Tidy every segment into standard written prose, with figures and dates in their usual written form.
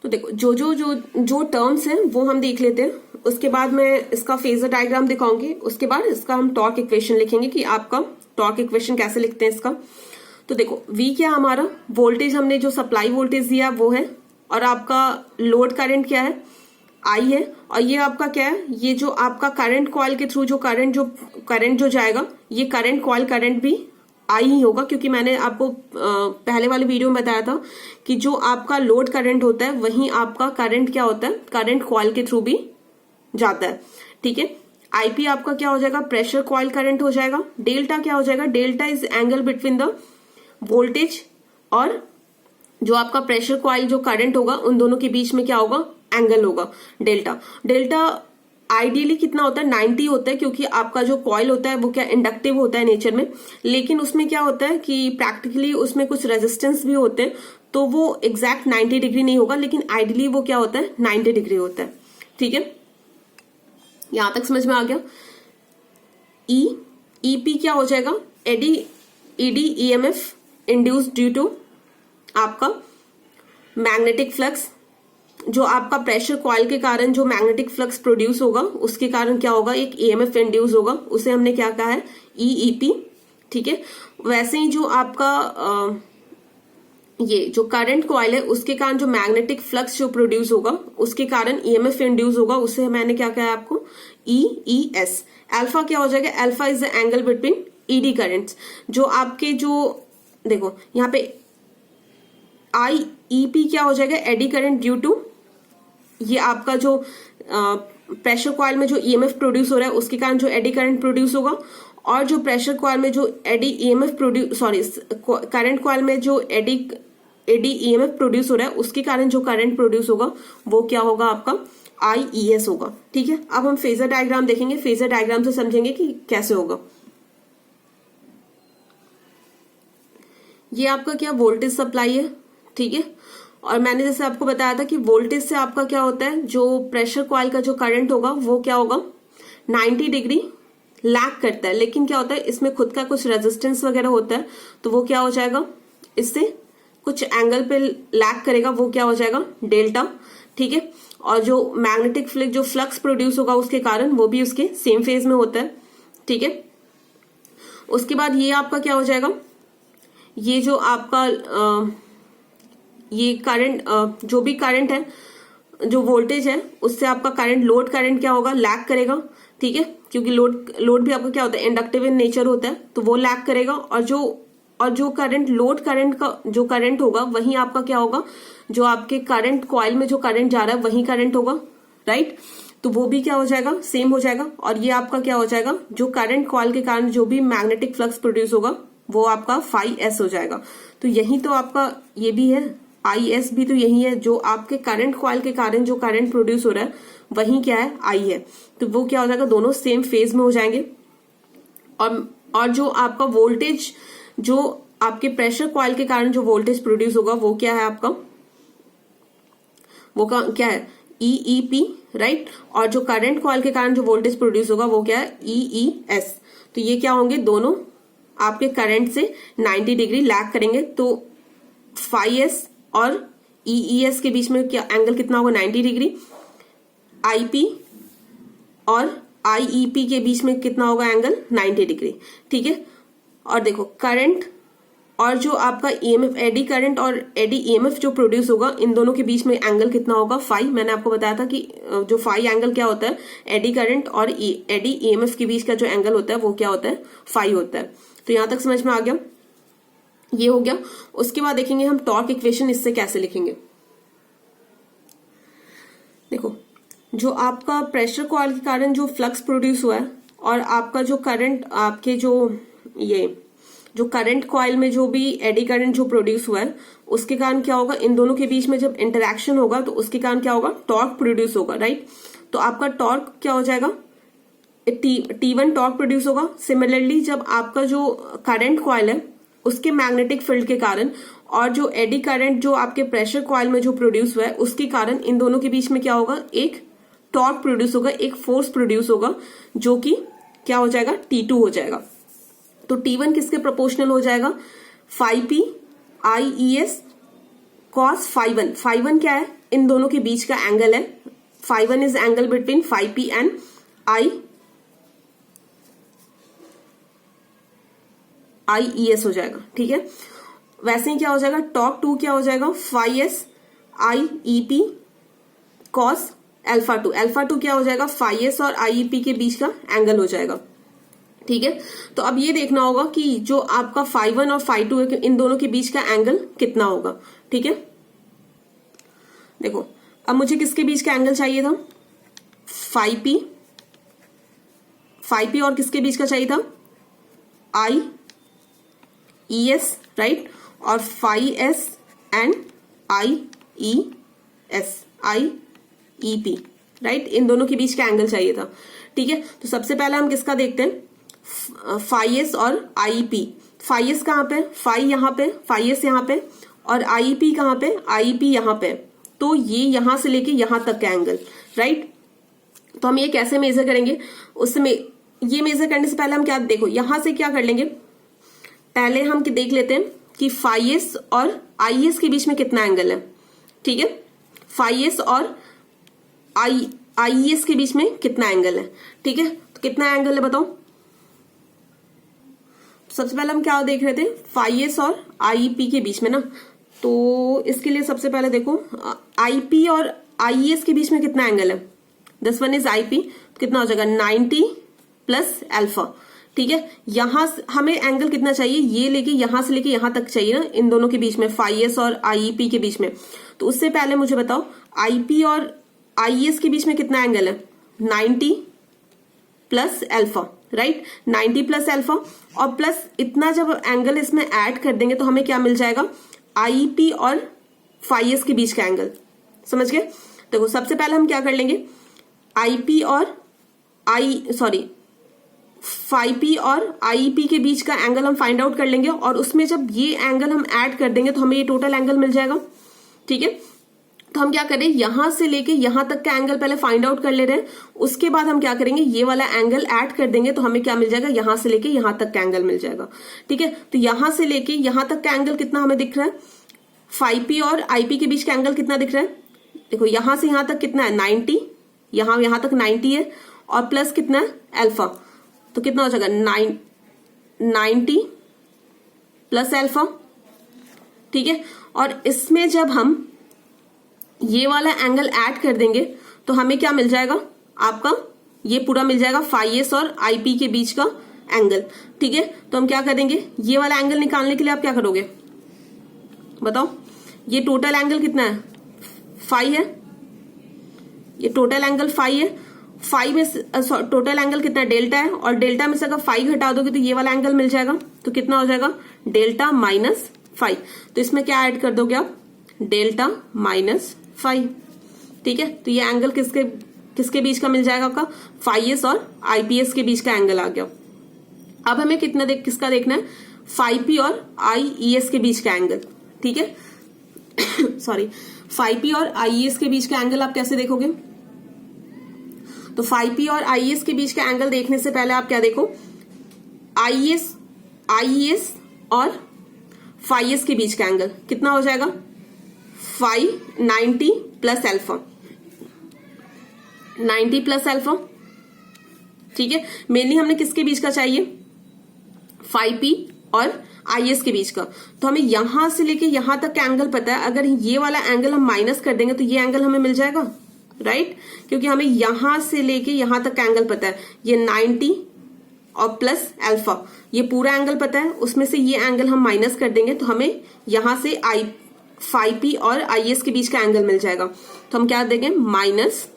तो देखो जो जो जो जो टर्म्स हैं वो हम देख लेते हैं, उसके बाद मैं इसका फेजर डायग्राम दिखाऊंगी, उसके बाद इसका हम टॉर्क इक्वेशन लिखेंगे कि आपका टॉर्क इक्वेशन कैसे लिखते हैं इसका। तो देखो V क्या हमारा वोल्टेज, हमने जो सप्लाई वोल्टेज दिया वो है, और आपका लोड करंट क्या है I है, और ये आपका क्या है, ये जो आपका करंट कॉइल के थ्रू जो करंट जो जाएगा, ये करंट कॉइल करंट भी I ही होगा, क्योंकि मैंने आपको पहले वाले वीडियो में बताया था कि जो आपका लोड करंट होता है वहीं आपका करंट क्या होता है, करंट कॉइल के थ्रू भी जाता है। ठीक है, IP आपका क्या हो जाएगा, प्रेशर कॉइल करंट हो जाएगा। डेल्टा क्या हो जाएगा, delta is angle between the voltage और जो आपका प्रेशर कॉइल जो करंट होगा, उन दोनों के बीच में क्या होगा, एंगल होगा डेल्टा। डेल्टा आइडियली कितना होता है, 90 होता है, क्योंकि आपका जो कॉइल होता है वो क्या इंडक्टिव होता है नेचर में, लेकिन उसमें क्या होता है कि प्रैक्टिकली उसमें कुछ रेजिस्टेंस भी होते हैं, तो वो एग्जैक्ट 90 डिग्री नहीं होगा, लेकिन आइडियली वो क्या होता है, 90 डिग्री होता है। ठीक है, यहां तक समझ में आ गया। EP क्या हो जाएगा, ED EMF induced due to आपका मैग्नेटिक फ्लक्स, जो आपका प्रेशर कॉइल के कारण जो मैग्नेटिक फ्लक्स प्रोड्यूस होगा उसके कारण क्या होगा, एक EMF इंड्यूस होगा, उसे हमने क्या कहा है, EEP। ठीक है, वैसे ही जो आपका ये जो करंट कॉइल है उसके कारण जो मैग्नेटिक फ्लक्स जो प्रोड्यूस होगा उसके कारण EMF इंड्यूस होगा, उसे मैंने क्या कहा है आपको, EES। अल्फा क्या हो जाएगा, alpha is the angle between ED currents, जो आपके जो देखो यहाँ पे IEP क्या हो जाएगा, एडी करंट ड्यू टू ये आपका जो प्रेशर कॉइल में जो EMF प्रोड्यूस हो रहा है उसके कारण जो एडी करंट प्रोड्यूस होगा, और जो प्रेशर कॉइल में जो करंट कॉइल में जो एडी EMF प्रोड्यूस हो रहा है उसके कारण जो करंट प्रोड्यूस होगा वो क्या होगा, आपका IES होगा। ठीक है, अब हम फेजर डायग्राम देखेंगे, फेजर डायग्राम से समझेंगे कि कैसे होगा। ये आपका क्या वोल्टेज सप्लाई है। ठीक है, और मैंने जैसे आपको बताया था कि वोल्टेज से आपका क्या होता है, जो प्रेशर कॉइल का जो करंट होगा वो क्या होगा, 90 डिग्री लैग करता है, लेकिन क्या होता है इसमें खुद का कुछ रेजिस्टेंस वगैरह होता है, तो वो क्या हो जाएगा, इससे कुछ एंगल पे लैग करेगा, वो क्या हो जाएगा, डेल्टा। ठीक है, और जो मैग्नेटिक जो फ्लक्स प्रोड्यूस होगा उसके कारण वो भी उसके सेम फेज में होता है। ठीक है, उसके बाद ये आपका क्या हो जाएगा, ये जो आपका ये करंट जो भी करंट है, जो वोल्टेज है उससे आपका करंट लोड करंट क्या होगा, लैग करेगा। ठीक है, क्योंकि लोड भी आपका क्या होता है, इंडक्टिव इन नेचर होता है, तो वो लैग करेगा, और जो करंट लोड करंट का जो करंट होगा वही आपका क्या होगा, जो आपके करंट कॉइल में जो करंट जा रहा है वही करंट होगा, राइट। तो वो भी क्या हो जाएगा, सेम हो जाएगा, और ये आपका क्या हो जाएगा, जो करंट कॉइल के कारण जो भी मैग्नेटिक फ्लक्स प्रोड्यूस होगा वो आपका phi S हो जाएगा। तो यही तो आपका ये भी है, IS भी तो यही है, जो आपके करंट कॉइल के कारण जो करंट प्रोड्यूस हो रहा है वही क्या है, I है। तो वो क्या हो जाएगा, दोनों सेम फेज में हो जाएंगे। और जो आपका वोल्टेज जो आपके प्रेशर कॉइल के कारण जो वोल्टेज प्रोड्यूस होगा वो क्या है आपका, वो क्या है, EEP, राइट। और जो करंट कॉइल के कारण जो वोल्टेज प्रोड्यूस होगा वो क्या है, EES। तो ये क्या होंगे, दोनों आपके करंट से 90 डिग्री लैग करेंगे, तो phi S और EES के बीच में क्या एंगल कितना होगा, 90 डिग्री। IP और IEP के बीच में कितना होगा एंगल, 90 डिग्री। ठीक है, और देखो करंट और जो आपका EMF एडी करंट और एडी EMF जो प्रोड्यूस होगा, इन दोनों के बीच में एंगल कितना होगा, phi। मैंने आपको बताया था कि जो phi एंगल क्या होता है, एडी करंट और एडी EMF के बीच का जो एंगल होता है वो क्या होता है, phi होता है। तो यहां तक समझ में आ गया, ये हो गया। उसके बाद देखेंगे हम टॉर्क इक्वेशन इससे कैसे लिखेंगे। देखो, जो आपका प्रेशर कॉइल के कारण जो फ्लक्स प्रोड्यूस हुआ है और आपका जो करंट, आपके जो करंट कॉइल में जो भी एडी करंट जो प्रोड्यूस हुआ है उसके कारण क्या होगा, इन दोनों के बीच में जब इंटरेक्शन होगा तो उसके कारण क्या होगा, टॉर्क प्रोड्यूस होगा, राइट। तो आपका टॉर्क क्या हो जाएगा, T1 टॉर्क प्रोड्यूस होगा। सिमिलरली जब आपका जो करंट कॉइल है उसके मैग्नेटिक फील्ड के कारण और जो एडी करंट जो आपके प्रेशर कॉइल में जो प्रोड्यूस हुआ है उसके कारण इन दोनों के बीच में क्या होगा, एक टॉर्क प्रोड्यूस होगा, एक फोर्स प्रोड्यूस होगा, जो कि क्या हो जाएगा, T2 हो जाएगा। तो T1 किसके प्रोपोर्शनल हो जाएगा, phi P IES cos phi one क्या है, इन दोनों के बीच का एंगल है। Phi one is angle between phi P and I E S हो जाएगा, ठीक है। वैसे ही क्या हो जाएगा, टॉक टू क्या हो जाएगा, phi S I E P cos alpha two क्या हो जाएगा, फाई एस और आई ई पी के बीच का एंगल हो जाएगा, ठीक है। तो अब ये देखना होगा कि जो आपका फाई वन और फाई टू है, इन दोनों के बीच का एंगल कितना होगा, ठीक है। देखो अब मुझे किसके बीच का एंगल चाहिए था, फाई पी और किसके बीच का चाहिए था, आई ई एस, राइट, और फाई S and I E P, right, इन दोनों के बीच का एंगल चाहिए था, ठीक है। तो सबसे पहले हम किसका देखते हैं, फाई एस और आई पी। फाई एस कहां पे, फाई यहां पे, फाई एस यहां पे, और आई पी कहां पे, आई पी यहां पे। तो ये यहां से लेके यहां तक का एंगल, राइट। तो हम ये कैसे मेजर करेंगे, उसमें ये मेजर करने से पहले हम क्या, देखो यहां से क्या कर लेंगे, पहले हम देख लेते हैं कि फाई एस और आई एस के बीच में कितना एंगल है, ठीक है। फाई एस और आई एस के बीच में कितना एंगल है, ठीक है। तो कितना एंगल है बताओ। सबसे पहले हम क्या देख रहे थे, फाई एस और आई पी के बीच में ना, तो इसके लिए सबसे पहले देखो आई पी और आई एस के बीच में कितना एंगल है, this one is I P, कितना हो जाएगा 90 प्लस अल्फा, ठीक है। यहां हमें एंगल कितना चाहिए, ये लेके यहां से लेके यहां तक चाहिए ना, इन दोनों के बीच में, फाई एस और आई पी के बीच में। तो उससे पहले मुझे बताओ आई पी और आई एस के बीच में कितना एंगल है, 90 plus alpha, right, 90 plus alpha, और प्लस इतना जब एंगल इसमें ऐड कर देंगे तो हमें क्या मिल जाएगा, आई पी और फाई एस के बीच का एंगल, समझ गए। देखो सबसे पहले हम क्या कर लेंगे, आई पी और फाई पी और आई पी के बीच का एंगल हम फाइंड आउट कर लेंगे, और उसमें जब ये एंगल हम ऐड कर देंगे तो हमें ये टोटल एंगल मिल जाएगा, ठीक है। तो हम क्या करें, यहां से लेके यहां तक का एंगल पहले फाइंड आउट कर ले रहे हैं, उसके बाद हम क्या करेंगे, ये वाला एंगल ऐड कर देंगे तो हमें क्या मिल जाएगा, यहां से लेके यहां तक का एंगल मिल जाएगा, ठीक है। तो यहां से लेके यहां तक का एंगल कितना हमें दिख रहा है, फाई पी और आई पी के बीच का एंगल कितना दिख रहा है, देखो यहां से यहां तक कितना है 90, यहां तक 90 है, और प्लस कितना है अल्फा, तो कितना हो जाएगा 90 प्लस अल्फा, ठीक है। और इसमें जब हम ये वाला एंगल ऐड कर देंगे तो हमें क्या मिल जाएगा, आपका ये पूरा मिल जाएगा फाई एस और आई पी के बीच का एंगल, ठीक है। तो हम क्या करेंगे, ये वाला एंगल निकालने के लिए आप क्या करोगे बताओ, ये टोटल एंगल कितना है, फाई है, ये टोटल एंगल फाई है, फाई में टोटल एंगल कितना डेल्टा है, और डेल्टा में से अगर फाई घटा दोगे तो ये वाला एंगल मिल जाएगा, तो कितना हो जाएगा डेल्टा माइनस फाई। तो इसमें क्या ऐड कर दोगे आप, डेल्टा माइनस फाई, ठीक है। तो ये एंगल किसके बीच का मिल जाएगा, आपका फाई एस और आईपीएस के बीच का एंगल आ गया। अब हमें किसका देखना है, फाई पी और आईईएस के बीच का एंगल, ठीक है। सॉरी, फाई पी और आईईएस के बीच का एंगल आप कैसे देखोगे, तो फाई पी और आईईएस के बीच का एंगल देखने से पहले आप क्या देखो, आईईएस और फाई एस के बीच का एंगल कितना हो जाएगा, phi 90 plus alpha, 90 plus alpha, ठीक है। मेनली हमने किसके बीच का चाहिए, फाई पी और आईएस के बीच का। तो हमें यहां से लेके यहां तक का एंगल पता है, अगर ये वाला एंगल हम माइनस कर देंगे तो ये एंगल हमें मिल जाएगा, राइट, क्योंकि हमें यहां से लेके यहां तक का एंगल पता है, ये 90 और प्लस अल्फा, ये पूरा एंगल पता है, उसमें से ये एंगल हम माइनस कर देंगे तो हमें यहां से फाई पी और आईएस के बीच का एंगल मिल जाएगा। तो हम क्या देंगे, माइनस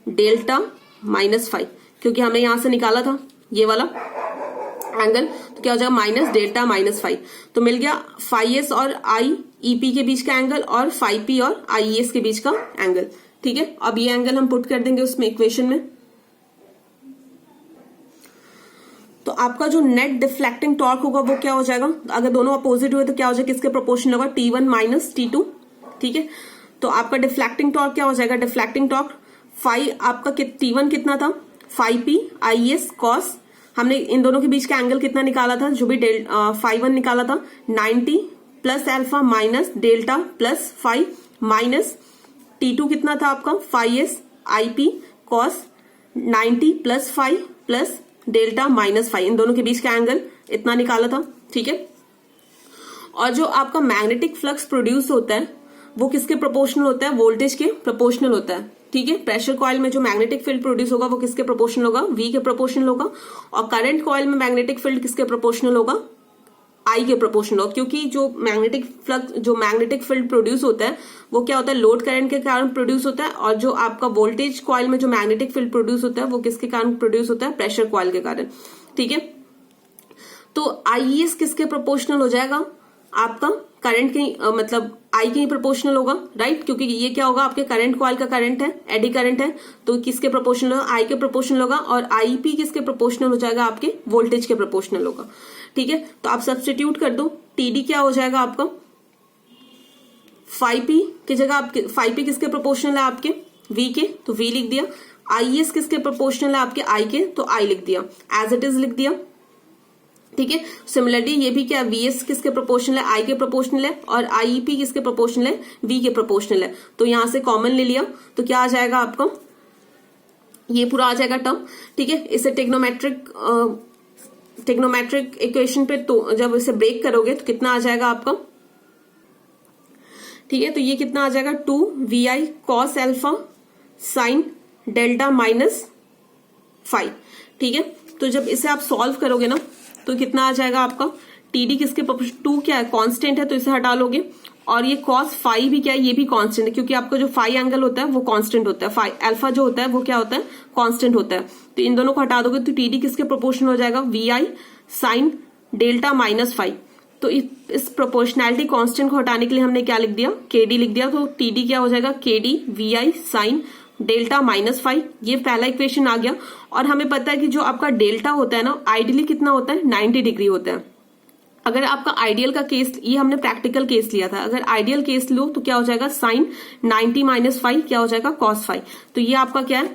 डेल्टा माइनस फाई, क्योंकि हमने यहां से निकाला था ये वाला एंगल, तो क्या हो जाएगा माइनस डेल्टा माइनस फाई। तो मिल गया फाई एस और आईईपी के बीच का एंगल और फाई पी और आईईएस के बीच का एंगल, ठीक है। अब ये एंगल हम पुट कर देंगे उसमें इक्वेशन में। तो आपका जो नेट डिफ्लेक्टिंग टॉर्क होगा वो क्या हो जाएगा, अगर दोनों अपोजिट हुए तो क्या हो जाएगा, किसके प्रोपोर्शनल होगा, T1 माइनस T2, ठीक है। तो आपका डिफ्लेक्टिंग टॉर्क क्या हो जाएगा, डिफ्लेक्टिंग टॉर्क फाई आपका T1 कितना था, फाई पी आईएस कॉस, हमने इन दोनों के बीच का एंगल कितना निकाला था, जो भी फाई 1 निकाला था 90 plus alpha minus delta plus five minus T2 कितना था आपका 5s IP cos 90 plus 5 plus delta minus 5, इन दोनों के बीच का एंगल इतना निकाला था। ठीक है, और जो आपका मैग्नेटिक फ्लक्स प्रोड्यूस होता है वो किसके प्रोपोर्शनल होता है, वोल्टेज के प्रोपोर्शनल होता है। ठीक है, प्रेशर कॉइल में जो मैग्नेटिक फील्ड प्रोड्यूस होगा वो किसके प्रोपोर्शनल होगा, V के प्रोपोर्शनल होगा, और करंट कॉइल में मैग्नेटिक फील्ड किसके प्रोपोर्शनल होगा, I के प्रोपोर्शनल होगा। क्योंकि जो मैग्नेटिक फील्ड प्रोड्यूस होता है वो क्या होता है, लोड करंट के कारण प्रोड्यूस होता है, और जो आपका वोल्टेज कॉइल में जो मैग्नेटिक फील्ड प्रोड्यूस होता है वो किसके कारण प्रोड्यूस होता है, प्रेशर कॉइल के कारण। ठीक है, तो IES किसके प्रोपोर्शनल हो जाएगा, आपका करंट के मतलब I के ही प्रोपोर्शनल होगा, राइट, क्योंकि ये क्या होगा, आपके करंट कॉइल का करंट है, एडी करंट है, तो किसके प्रोपोर्शनल होगा, I के प्रोपोर्शनल होगा, और IP किसके प्रोपोर्शनल हो जाएगा, आपके वोल्टेज के प्रोपोर्शनल होगा। ठीक है, तो आप सब्स्टिट्यूट कर दो, TD क्या हो जाएगा आपका 5P की जगह आपके 5P किसके प्रोपोर्शनल है, आपके V के, तो V लिख दिया। IES किसके प्रोपोर्शनल है, आपके I के, तो I लिख दिया, एज इट इज लिख दिया। ठीक है, सिमिलरली ये भी क्या, VS किसके प्रोपोर्शनल है, I के प्रोपोर्शनल है, और IEP किसके प्रोपोर्शनल है, V के प्रोपोर्शनल है। तो यहां से कॉमन ले लिया तो क्या आ जाएगा आपका, ये पूरा आ जाएगा टर्म। ठीक है, इसे टेक्नोमेट्रिक इक्वेशन पे तो जब इसे ब्रेक करोगे तो कितना आ जाएगा आपका, ठीक है, तो ये कितना आ जाएगा 2VI cos alpha sine delta minus 5। ठीक है, तो जब इसे आप सॉल्व करोगे ना तो कितना आ जाएगा आपका, TD किसके 2 क्या है, कांस्टेंट है, तो इसे हटा लोगे, और ये cos 5 भी क्या है, ये भी कांस्टेंट है, क्योंकि आपका जो फाई एंगल होता है वो कांस्टेंट होता है, फाई अल्फा जो होता है वो क्या होता है, कांस्टेंट होता है। तो इन दोनों को हटा दोगे तो TD किसके प्रोपोर्शनल हो जाएगा, VI साइन डेल्टा माइनस 5। तो इस प्रोपोर्शनैलिटी कांस्टेंट को हटाने के लिए हमने क्या लिख दिया, KD लिख दिया, तो TD क्या हो जाएगा, KD VI sine delta minus 5। ये पहला इक्वेशन आ गया। और हमें पता है कि जो आपका डेल्टा होता है ना, आइडियली कितना होता है, 90 डिग्री होता है। अगर आपका आइडियल का केस, ये हमने प्रैक्टिकल केस लिया था, अगर आइडियल केस लो तो क्या हो जाएगा, साइन 90 माइनस 5 क्या हो जाएगा, cos 5। तो ये आपका क्या है,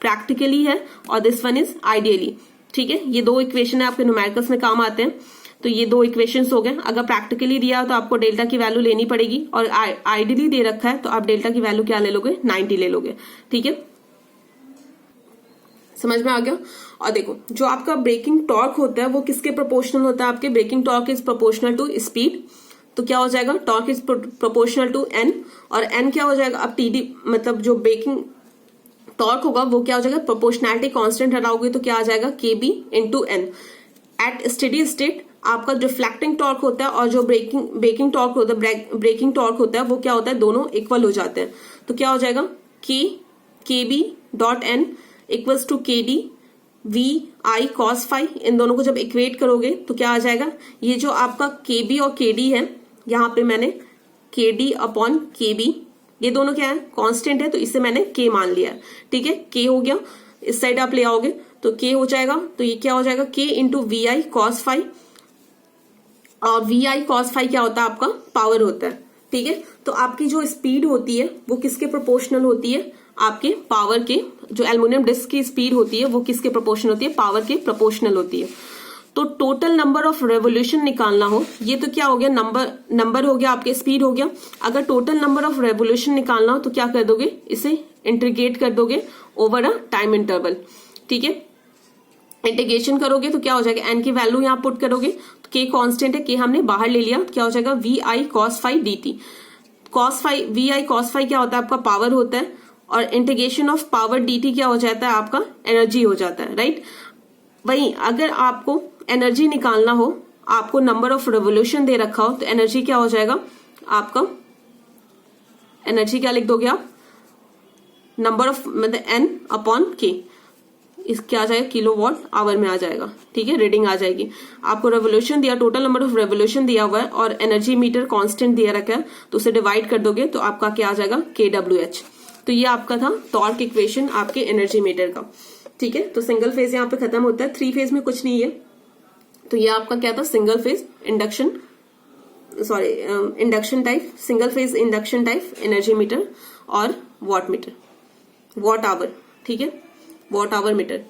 प्रैक्टिकली है, और दिस वन इज आइडियली। ठीक है, ये दो इक्वेशन है आपके न्यूमेरिकल्स में काम आते हैं। तो ये दो इक्वेशंस हो गए। अगर प्रैक्टिकली दिया तो आपको डेल्टा की वैल्यू लेनी पड़ेगी, और आइडियली दे रखा है तो आप डेल्टा की वैल्यू क्या ले लोगे, 90 ले लोगे। ठीक है, समझ में आ गया। और देखो, जो आपका ब्रेकिंग टॉर्क होता है वो किसके प्रोपोर्शनल होता है, आपके braking torque is proportional to speed. तो क्या हो जाएगा, torque is proportional to n, और n क्या हो जाएगा, अब TD मतलब जो ब्रेकिंग टॉर्क होगा वो क्या हो जाएगा, प्रोपोर्शनैलिटी कांस्टेंट हटाओगे तो क्या आ जाएगा, KB into n। At steady state आपका रिफ्लेक्टिंग टॉर्क होता है और जो ब्रेकिंग टॉर्क होता है, ब्रेकिंग टॉर्क होता है वो क्या होता है, दोनों इक्वल हो जाते हैं। तो क्या हो जाएगा, KB dot n equals to KD VI cos 5। इन दोनों को जब इक्वेट करोगे तो क्या आ जाएगा, ये जो आपका KB और KD है, यहाँ पे मैंने KD अपॉन KB, ये दोनों क्या है, कांस्टेंट है, तो इसे मैंने K मान लिया है। ठीक है, K हो गया, इस साइड आप ले आओगे तो K हो जाएगा, तो ये क्या हो जाएगा, K इंटू VI cos 5, और VI cos 5 क्या होता है, आपका पावर होता है। ठीक है, तो आपकी जो स्पीड होती है वो किसके प्रोपोर्शनल होती है, आपके पावर के, जो एल्युमिनियम डिस्क की स्पीड होती है वो किसके प्रोपोर्शनल होती है, पावर के प्रोपोर्शनल होती है। तो टोटल नंबर ऑफ रेवोल्यूशन निकालना हो, ये तो क्या हो गया, नंबर हो गया, आपके स्पीड हो गया। अगर टोटल नंबर ऑफ रेवोल्यूशन निकालना हो तो क्या कर दोगे, इसे इंटीग्रेट कर दोगे ओवर अ टाइम इंटरवल। ठीक है, इंटीग्रेशन करोगे तो क्या हो जाएगा, n की वैल्यू यहाँ पुट करोगे तो k कांस्टेंट है, k हमने बाहर ले लिया, क्या हो जाएगा, VI cos 5 dt। VI cos 5 क्या होता है, आपका पावर होता है, और इंटीग्रेशन ऑफ पावर dt क्या हो जाता है, आपका एनर्जी हो जाता है, राइट। वहीं अगर आपको एनर्जी निकालना हो, आपको नंबर ऑफ रेवोल्यूशन दे रखा हो, तो एनर्जी क्या हो जाएगा, आपका एनर्जी क्या लिख दोगे आप, नंबर ऑफ मतलब n अपॉन k, इस क्या आ जाएगा, किलोवाट आवर में आ जाएगा। ठीक है, रीडिंग आ जाएगी। आपको रेवोल्यूशन दिया, टोटल नंबर ऑफ रेवोल्यूशन दिया हुआ है, और एनर्जी मीटर कांस्टेंट दिया रखा है, तो उसे डिवाइड कर दोगे तो आपका क्या आ जाएगा, kWh। तो ये आपका था टॉर्क इक्वेशन आपके एनर्जी मीटर का। ठीक है, तो सिंगल फेज यहाँ पे खत्म होता है, 3 फेज में कुछ नहीं है। तो ये आपका क्या था, single phase induction type, single phase induction type energy meter और वॉट मीटर, वॉट आवर। ठीक है, वॉट आवर मीटर।